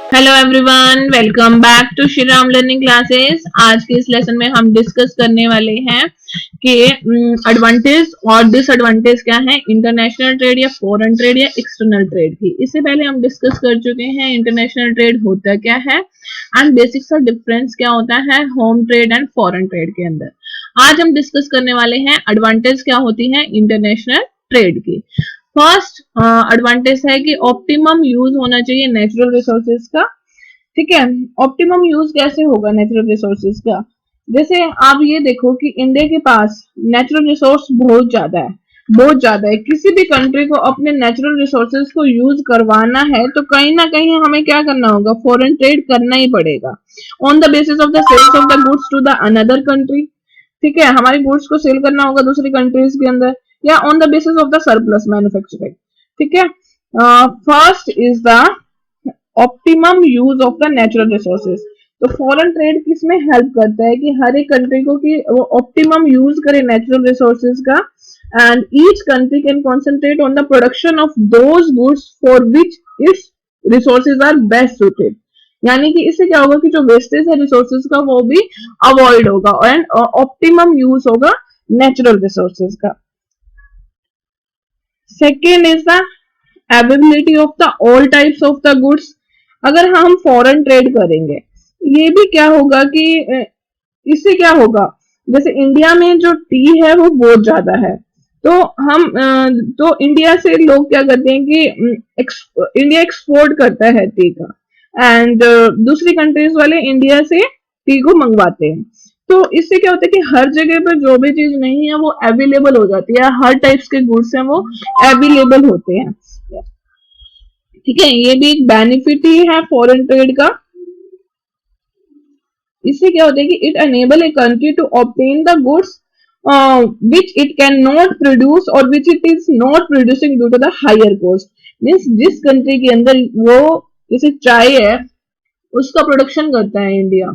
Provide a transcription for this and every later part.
Hello everyone, welcome back to Shri Ram learning classes. आज के इस लेसन में हम डिस्कस करने वाले हैं कि एडवांटेज और डिसएडवांटेज क्या है इंटरनेशनल ट्रेड या फॉरेन ट्रेड या एक्सटर्नल ट्रेड की। इससे पहले हम डिस्कस कर चुके हैं इंटरनेशनल ट्रेड होता क्या है एंड बेसिक सा डिफरेंस क्या होता है home trade and foreign trade के अंदर। आज हम डिस्कस करने वाले हैं एडवांटेज क्या होती है इंटरनेशनल ट्रेड की। फर्स्ट एडवांटेज है कि ऑप्टिमम यूज होना चाहिए नेचुरल रिसोर्सेज का। ठीक है, ऑप्टिमम यूज कैसे होगा नेचुरल रिसोर्सेज का? जैसे आप ये देखो कि इंडिया के पास नेचुरल रिसोर्स बहुत ज्यादा है, बहुत ज्यादा है। किसी भी कंट्री को अपने नेचुरल रिसोर्सेज को यूज करवाना है तो कहीं ना कहीं हमें क्या करना होगा, फॉरेन ट्रेड करना ही पड़ेगा on the basis of the sales of the goods to the another country. ठीक है, हमारे गुड्स को सेल करना होगा दूसरी कंट्रीज के अंदर या on the basis of the surplus manufacturing. ठीक है, first is the optimum use of the natural resources. तो फॉरेन ट्रेड किसमें हेल्प करता है कि हर एक कंट्री को कि वो ऑप्टिमम यूज करे नेचुरल रिसोर्सेज का and each country can concentrate on the production of those goods for which its resources are best suited. यानी कि इससे क्या होगा कि जो वेस्टेज है रिसोर्सेज का वो भी अवॉइड होगा एंड ऑप्टिमम यूज होगा नेचुरल रिसोर्सेज का। Second is the availability of the all types of the goods. अगर हम फॉरेन ट्रेड करेंगे ये भी क्या होगा कि इससे क्या होगा, जैसे इंडिया में जो टी है वो बहुत ज्यादा है तो हम तो इंडिया से लोग क्या करते हैं कि इंडिया एक्सपोर्ट करता है टी का एंड दूसरी कंट्रीज वाले इंडिया से टी को मंगवाते हैं। तो इससे क्या होता है कि हर जगह पर जो भी चीज नहीं है वो अवेलेबल हो जाती है, हर टाइप्स के गुड्स हैं वो अवेलेबल होते हैं। ठीक है, ये भी एक बेनिफिट ही है फॉरेन ट्रेड का। इससे क्या होता है कि it enable a country to obtain the goods which it can not produce और which it is not producing due to the higher cost. Means जिस कंट्री के अंदर वो जैसे चाय है उसका प्रोडक्शन करता है इंडिया,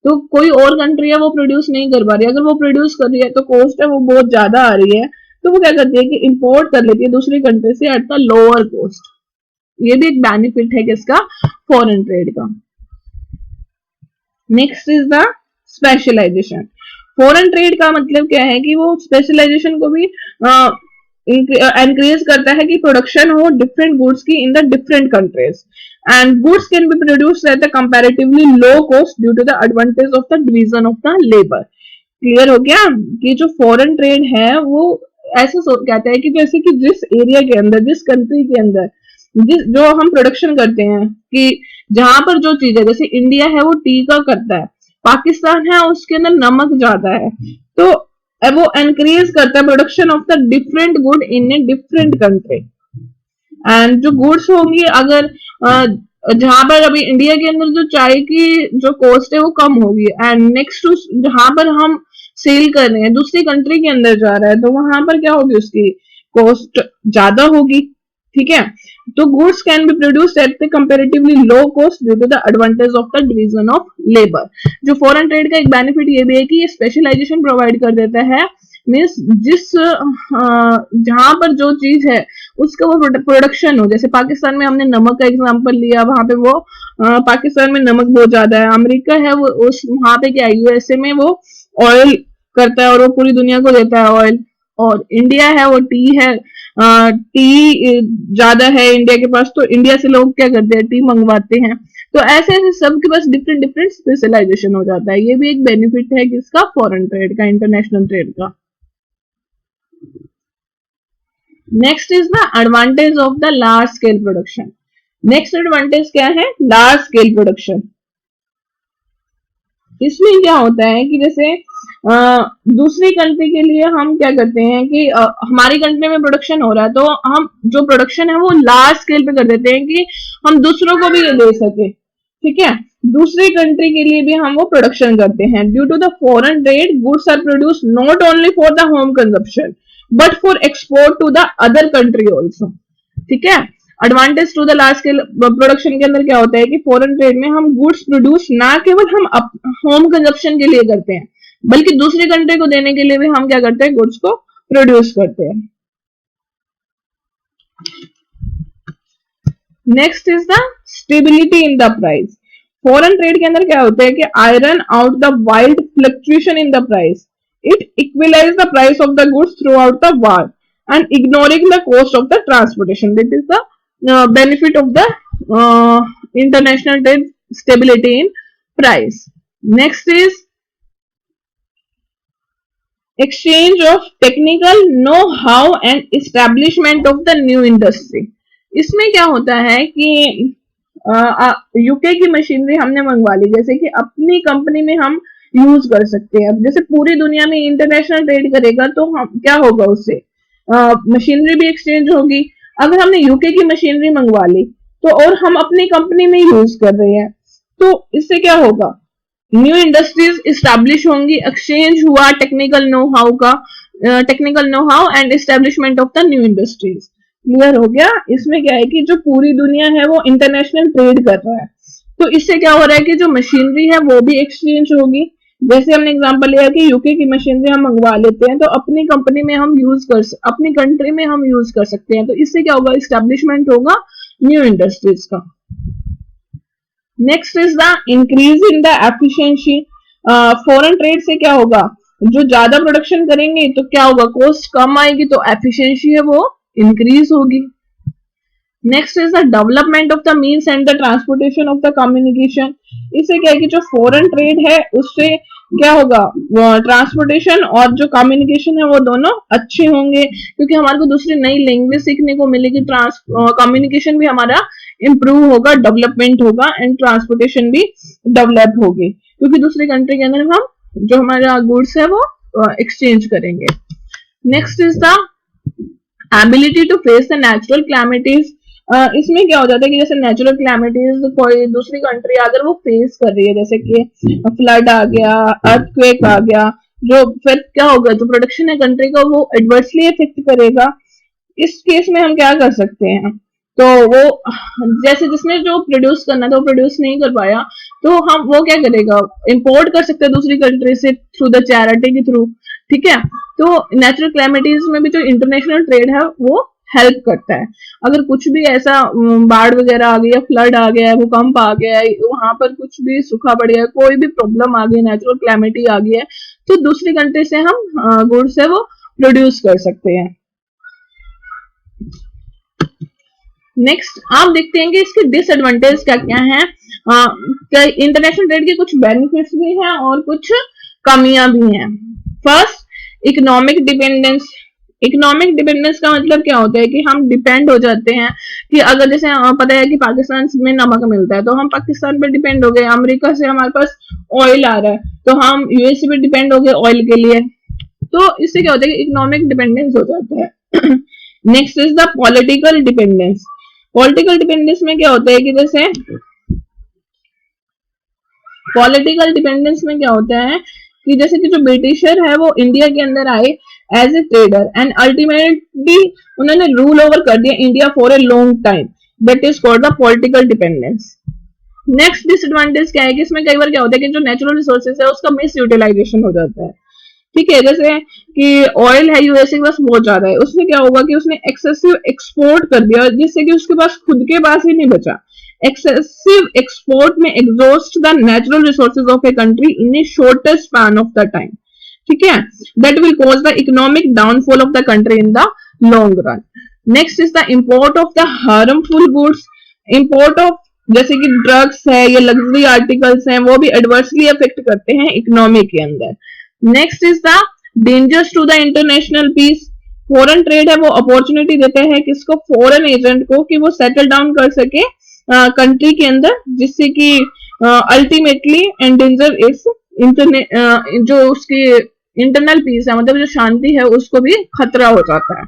तो कोई और कंट्री है वो प्रोड्यूस नहीं कर पा रही। अगर वो प्रोड्यूस कर रही है तो कॉस्ट है वो बहुत ज्यादा आ रही है, तो वो क्या करती है कि इंपोर्ट कर लेती है दूसरी कंट्री से एट द लोअर कॉस्ट। ये भी एक बेनिफिट है किसका, फॉरेन ट्रेड का। Next is the specialization. Foreign trade का मतलब क्या है कि वो स्पेशलाइजेशन को भी एनकरेज करता है कि प्रोडक्शन हो डिफरेंट गुड्स की in the different countries and goods can be produced at the comparatively low cost due to the advantage of the division of the labour. Clear हो गया कि जो फॉरेन ट्रेड है वो ऐसा कहता है कि जैसे कि जिस एरिया के अंदर, जिस कंट्री के अंदर जिस जो हम प्रोडक्शन करते हैं कि जहां पर जो चीज है, जैसे इंडिया है वो टी का करता है, पाकिस्तान है उसके अंदर नमक ज्यादा है, तो वो एनकरेज करता है production of the different good in a different country. And जो गुड्स होंगी अगर जहां पर अभी इंडिया के अंदर जो चाय की जो कॉस्ट है वो कम होगी एंड नेक्स्ट टू जहां पर हम सेल कर रहे हैं दूसरी कंट्री के अंदर जा रहा है तो वहां पर क्या होगी, उसकी कॉस्ट ज्यादा होगी। ठीक है, तो goods can be produced at the comparatively low cost due to the advantage of the division of labour. जो फॉरेन ट्रेड का एक बेनिफिट ये भी है कि ये स्पेशलाइजेशन प्रोवाइड कर देता है। मीन्स जिस जहां पर जो चीज है उसका वो प्रोडक्शन हो, जैसे पाकिस्तान में हमने नमक का एग्जांपल लिया, वहां पे वो पाकिस्तान में नमक बहुत ज्यादा है। अमेरिका है वो उस वहां पे क्या यूएसए में वो ऑयल करता है और वो पूरी दुनिया को देता है ऑयल। और इंडिया है वो टी है, टी ज्यादा है इंडिया के पास तो इंडिया से लोग क्या करते हैं, टी मंगवाते हैं। तो ऐसे ऐसे सबके पास डिफरेंट डिफरेंट स्पेशलाइजेशन हो जाता है। ये भी एक बेनिफिट है किसका, फॉरेन ट्रेड का, इंटरनेशनल ट्रेड का। Next is the advantage of the large scale production. Next advantage क्या है, लार्ज स्केल प्रोडक्शन। इसमें क्या होता है कि जैसे दूसरी कंट्री के लिए हम क्या करते हैं कि हमारी कंट्री में प्रोडक्शन हो रहा है तो हम जो प्रोडक्शन है वो लार्ज स्केल पे कर देते हैं कि हम दूसरों को भी ये दे सके। ठीक है, दूसरी कंट्री के लिए भी हम वो प्रोडक्शन करते हैं। Due to the foreign trade goods are produce not only for the home consumption but for export to the other country also. ठीक है, advantage to the large scale production के अंदर क्या होता है कि फॉरेन ट्रेड में हम गुड्स प्रोड्यूस ना केवल हम होम कंजप्शन के लिए करते हैं बल्कि दूसरी कंट्री को देने के लिए भी हम क्या करते हैं, गुड्स को प्रोड्यूस करते हैं। Next is the stability in the price. Foreign trade के अंदर क्या होता है कि iron out the wild fluctuation in the price, it equalize the price of the goods throughout the world and ignoring the cost of the transportation. That is the benefit of the international trade, stability in price. Next is exchange of technical know-how and establishment of the new industry. इसमें क्या होता है कि UK की machinery हमने मंगवा ली, जैसे कि अपनी कंपनी में हम यूज कर सकते हैं। जैसे पूरी दुनिया में इंटरनेशनल ट्रेड करेगा तो हम क्या होगा, उससे मशीनरी भी एक्सचेंज होगी। अगर हमने यूके की मशीनरी मंगवा ली तो और हम अपनी कंपनी में यूज कर रहे हैं, तो इससे क्या होगा, न्यू इंडस्ट्रीज इस्टेब्लिश होंगी, एक्सचेंज हुआ टेक्निकल नो हाउ का, technical know how and establishment of the new industries. Clear हो गया। इसमें क्या है कि जो पूरी दुनिया है वो इंटरनेशनल ट्रेड कर रहा है, तो इससे क्या हो रहा है कि जो मशीनरी है वो भी एक्सचेंज होगी। जैसे हमने एग्जांपल लिया कि यूके की मशीनरी हम मंगवा लेते हैं तो अपनी कंपनी में हम अपनी कंट्री में हम यूज कर सकते हैं, तो इससे क्या होगा, इस्टेब्लिशमेंट होगा न्यू इंडस्ट्रीज का। Next is the increase in the efficiency. Foreign trade से क्या होगा, जो ज्यादा प्रोडक्शन करेंगे तो क्या होगा, कॉस्ट कम आएगी तो एफिशिएंसी है वो इंक्रीज होगी। Next is the development of the means and the transportation of the communication. इससे क्या है कि जो फॉरेन ट्रेड है उससे क्या होगा, ट्रांसपोर्टेशन और जो कम्युनिकेशन है वो दोनों अच्छे होंगे, क्योंकि हमारे को दूसरी नई लैंग्वेज सीखने को मिलेगी, कम्युनिकेशन भी हमारा इंप्रूव होगा, डेवलपमेंट होगा एंड ट्रांसपोर्टेशन भी डेवलप होगी, क्योंकि दूसरी कंट्री के अंदर हम जो हमारा गुड्स है वो एक्सचेंज करेंगे। Next is the ability to face the natural calamities. इसमें क्या हो जाता है कि जैसे नेचुरल क्लैमिटीज कोई दूसरी कंट्री अगर वो फेस कर रही है, जैसे कि फ्लड आ गया, अर्थक्वेक आ गया, जो फिर क्या होगा, जो प्रोडक्शन है कंट्री का वो एडवर्सली इफेक्ट करेगा। इस केस में हम क्या कर सकते हैं, तो वो जैसे जिसने जो प्रोड्यूस करना था वो प्रोड्यूस नहीं कर पाया, तो हम वो क्या करेगा, इंपोर्ट कर सकते हैं दूसरी कंट्री से थ्रू द चैरिटी के थ्रू। ठीक है, तो नेचुरल क्लैमिटीज में भी जो इंटरनेशनल ट्रेड है वो हेल्प करता है। अगर कुछ भी ऐसा बाढ़ वगैरह आ गया, फ्लड आ गया, भूकंप आ गया, वहां पर कुछ भी सूखा पड़ गया, कोई भी प्रॉब्लम आ गई, नेचुरल क्लैमिटी आ गई है, तो दूसरी कंट्री से हम गुड्स है वो प्रोड्यूस कर सकते हैं। नेक्स्ट आप देखते हैं कि इसके डिसएडवांटेज क्या क्या है। इंटरनेशनल ट्रेड के कुछ बेनिफिट्स भी हैं और कुछ कमियां भी हैं। First, economic dependence. Economic dependence का मतलब क्या होता है कि हम डिपेंड हो जाते हैं कि अगर जैसे पता है कि पाकिस्तान में नमक मिलता है तो हम पाकिस्तान पे डिपेंड हो गए, अमेरिका से हमारे पास ऑयल आ रहा है तो हम यूएस पे डिपेंड हो गए ऑयल के लिए, तो इससे क्या होता है कि इकोनॉमिक डिपेंडेंस हो जाता है। Next is the political dependence. Political dependence में क्या होता है कि जैसे पॉलिटिकल डिपेंडेंस में क्या होता है कि जैसे कि जो ब्रिटिशर है वो इंडिया के अंदर आए as a trader and ultimately उन्होंने रूल ओवर कर दिया India for a long time, that is called the political dependence. Next disadvantage क्या है कि इसमें कई बार क्या होता है कि जो नेचुरल रिसोर्सेज है उसका मिस यूटिलाइजेशन हो जाता है। ठीक है, जैसे कि ऑयल है यूएसए के पास बहुत ज्यादा है, उसमें क्या होगा कि उसने एक्सेसिव एक्सपोर्ट कर दिया जिससे कि उसके पास खुद के पास ही नहीं बचा। excessive export may exhaust the natural resources of a country in a shorter span of the time. ठीक है, that will cause the economic downfall of the country in the long run. Next is the import of the harmful goods. Import of जैसे कि drugs है या luxury articles हैं वो भी adversely affect करते हैं इकोनॉमी के अंदर। Next is the dangers to the international peace. Foreign trade है वो अपॉर्चुनिटी देते हैं किसको, फॉरेन एजेंट को, कि वो सेटल डाउन कर सके कंट्री के अंदर, जिससे कि अल्टीमेटली एंडेंजर इस जो उसकी इंटरनल पीस है, मतलब जो शांति है उसको भी खतरा हो जाता है।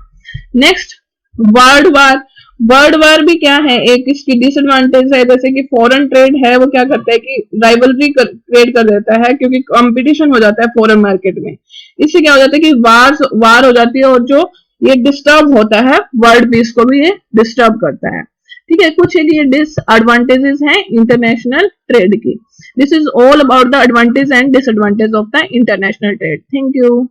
Next, world war. World war भी क्या है, एक इसकी डिसएडवांटेज है, जैसे कि फॉरेन ट्रेड है वो क्या करता है कि राइवलरी क्रिएट कर देता है क्योंकि कंपटीशन हो जाता है फॉरेन मार्केट में। इससे क्या हो जाता है कि वार हो जाती है और जो ये डिस्टर्ब होता है वर्ल्ड पीस को भी ये डिस्टर्ब करता है। ठीक है, कुछ एक ये डिसएडवांटेजेस हैं इंटरनेशनल ट्रेड की। This is all about the advantage and disadvantage of the international trade. Thank you.